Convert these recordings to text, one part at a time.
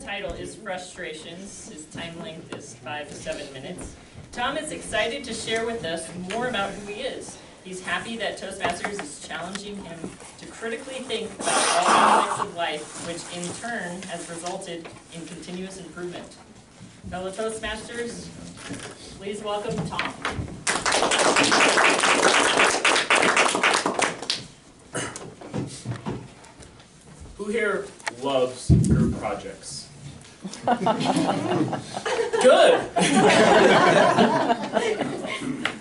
title is Frustrations. His time length is 5 to 7 minutes. Tom is excited to share with us more about who he is. He's happy that Toastmasters is challenging him to critically think about all aspects of life, which in turn has resulted in continuous improvement. Fellow Toastmasters, please welcome Tom. Who here loves group projects? Good!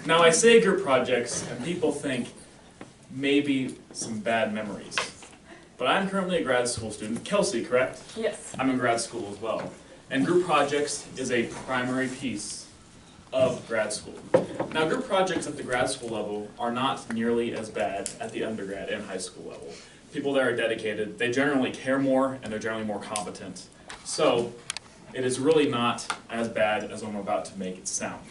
Now I say group projects and people think maybe some bad memories. But I'm currently a grad school student. Kelsey, correct? Yes. I'm in grad school as well. And group projects is a primary piece of grad school. Now group projects at the grad school level are not nearly as bad at the undergrad and high school level. People that are dedicated, they generally care more and they're generally more competent. So it is really not as bad as I'm about to make it sound.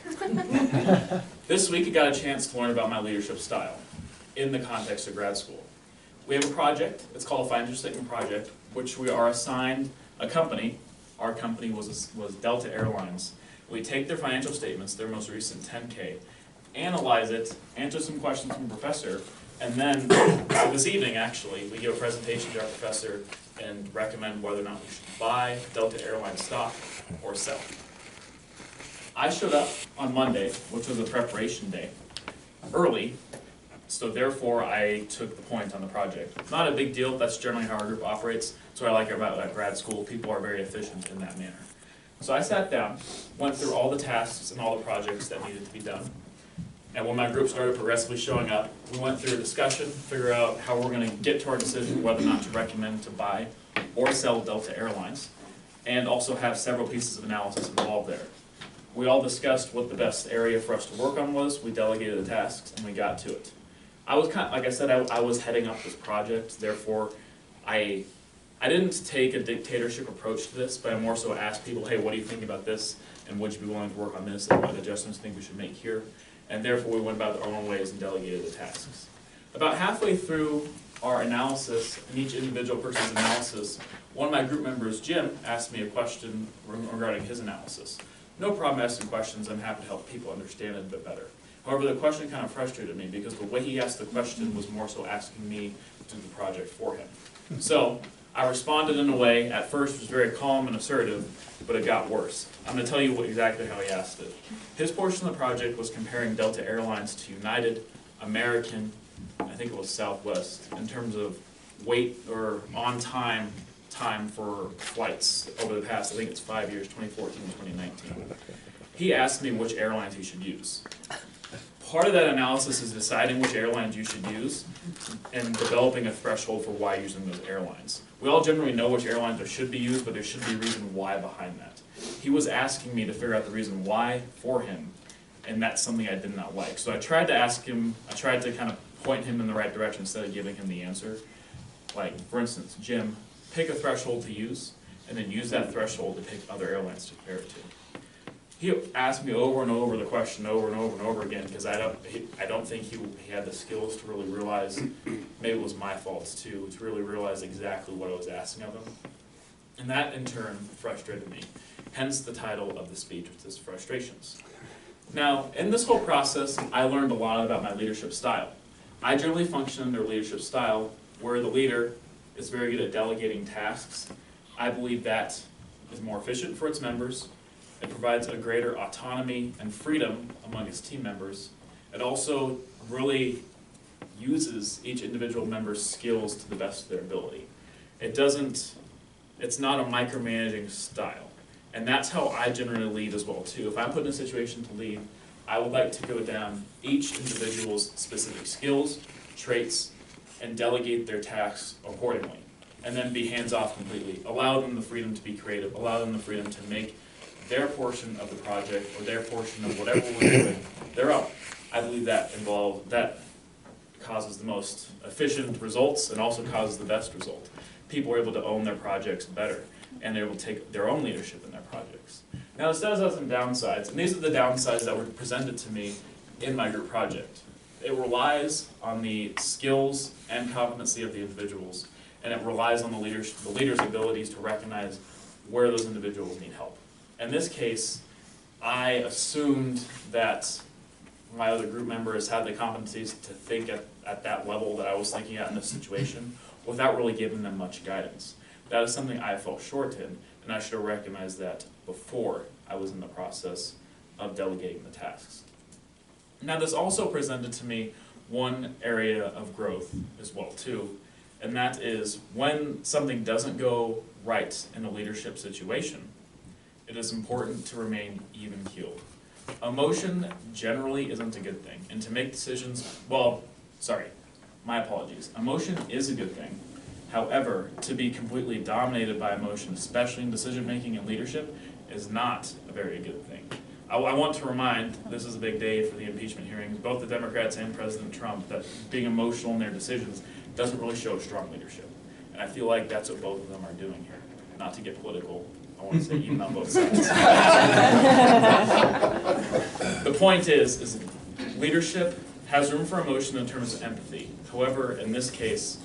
This week I got a chance to learn about my leadership style in the context of grad school. We have a project, it's called a financial statement project, which we are assigned a company. Our company was Delta Airlines. We take their financial statements, their most recent 10K, analyze it, answer some questions from the professor, and then this evening actually, we give a presentation to our professor and recommend whether or not we should buy Delta Airlines stock or sell. I showed up on Monday, which was a preparation day, early, so therefore I took the point on the project. Not a big deal, that's generally how our group operates. That's what I like about grad school, people are very efficient in that manner. So I sat down, went through all the tasks and all the projects that needed to be done. And when my group started progressively showing up, we went through a discussion, figure out how we're going to get to our decision whether or not to recommend to buy or sell Delta Airlines, and also have several pieces of analysis involved there. We all discussed what the best area for us to work on was, we delegated the tasks, and we got to it. I was kind of, like I said, I was heading up this project, therefore I didn't take a dictatorship approach to this, but I more so asked people, hey, what do you think about this, and would you be willing to work on this, and what adjustments do you think we should make here? And therefore we went about our own ways and delegated the tasks. About halfway through our analysis, and each individual person's analysis, one of my group members, Jim, asked me a question regarding his analysis. No problem asking questions, I'm happy to help people understand it a bit better. However, the question kind of frustrated me because the way he asked the question was more so asking me to do the project for him. So I responded in a way, at first was very calm and assertive, but it got worse. I'm going to tell you exactly how he asked it. His portion of the project was comparing Delta Airlines to United, American, I think it was Southwest, in terms of wait or on-time for flights over the past, I think it's 5 years, 2014 and 2019. He asked me which airlines he should use. Part of that analysis is deciding which airlines you should use and developing a threshold for why using those airlines. We all generally know which airlines there should be used, but there should be a reason why behind that. He was asking me to figure out the reason why for him, and that's something I did not like. So I tried to ask him, I tried to kind of point him in the right direction instead of giving him the answer. Like, for instance, Jim, pick a threshold to use, and then use that threshold to pick other airlines to compare it to. He asked me over and over the question over and over and over again because I don't think he had the skills to really realize, maybe it was my fault too, to really realize exactly what I was asking of him. And that in turn frustrated me. Hence the title of the speech, which is Frustrations. Now, in this whole process, I learned a lot about my leadership style. I generally function under a leadership style where the leader is very good at delegating tasks. I believe that is more efficient for its members. It provides a greater autonomy and freedom among its team members. It also really uses each individual member's skills to the best of their ability. It's not a micromanaging style. And that's how I generally lead as well too. If I'm put in a situation to lead, I would like to go down each individual's specific skills, traits, and delegate their tasks accordingly. And then be hands-off completely. Allow them the freedom to be creative, allow them the freedom to make their portion of the project or their portion of whatever we're doing their own. I believe that causes the most efficient results and also causes the best result. People are able to own their projects better and they're able to take their own leadership in their projects. Now this does have some downsides, and these are the downsides that were presented to me in my group project. It relies on the skills and competency of the individuals, and it relies on the leader's abilities to recognize where those individuals need help. In this case, I assumed that my other group members had the competencies to think at that level that I was thinking at in this situation without really giving them much guidance. That is something I fell short in, and I should have recognized that before I was in the process of delegating the tasks. Now, this also presented to me one area of growth as well too, and that is when something doesn't go right in a leadership situation, it is important to remain even-keeled. Emotion generally isn't a good thing, and to make decisions, well, sorry, my apologies. Emotion is a good thing. However, to be completely dominated by emotion, especially in decision-making and leadership, is not a very good thing. I want to remind, this is a big day for the impeachment hearings, both the Democrats and President Trump, that being emotional in their decisions doesn't really show strong leadership. And I feel like that's what both of them are doing here. Not to get political, I want to say even on both sides. The point is leadership has room for emotion in terms of empathy. However, in this case,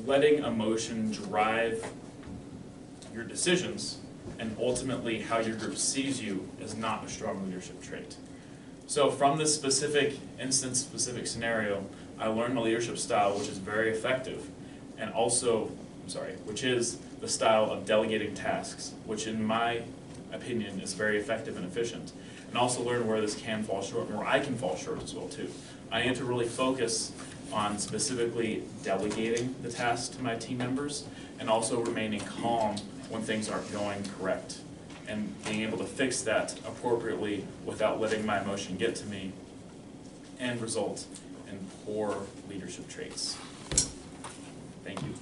letting emotion drive your decisions and ultimately how your group sees you is not a strong leadership trait. So from this specific instance, specific scenario, I learned a leadership style which is very effective, and also, which is the style of delegating tasks, which in my opinion is very effective and efficient, and also learn where this can fall short and where I can fall short as well too. I need to really focus on specifically delegating the tasks to my team members and also remaining calm when things aren't going correct and being able to fix that appropriately without letting my emotion get to me and result in poor leadership traits. Thank you.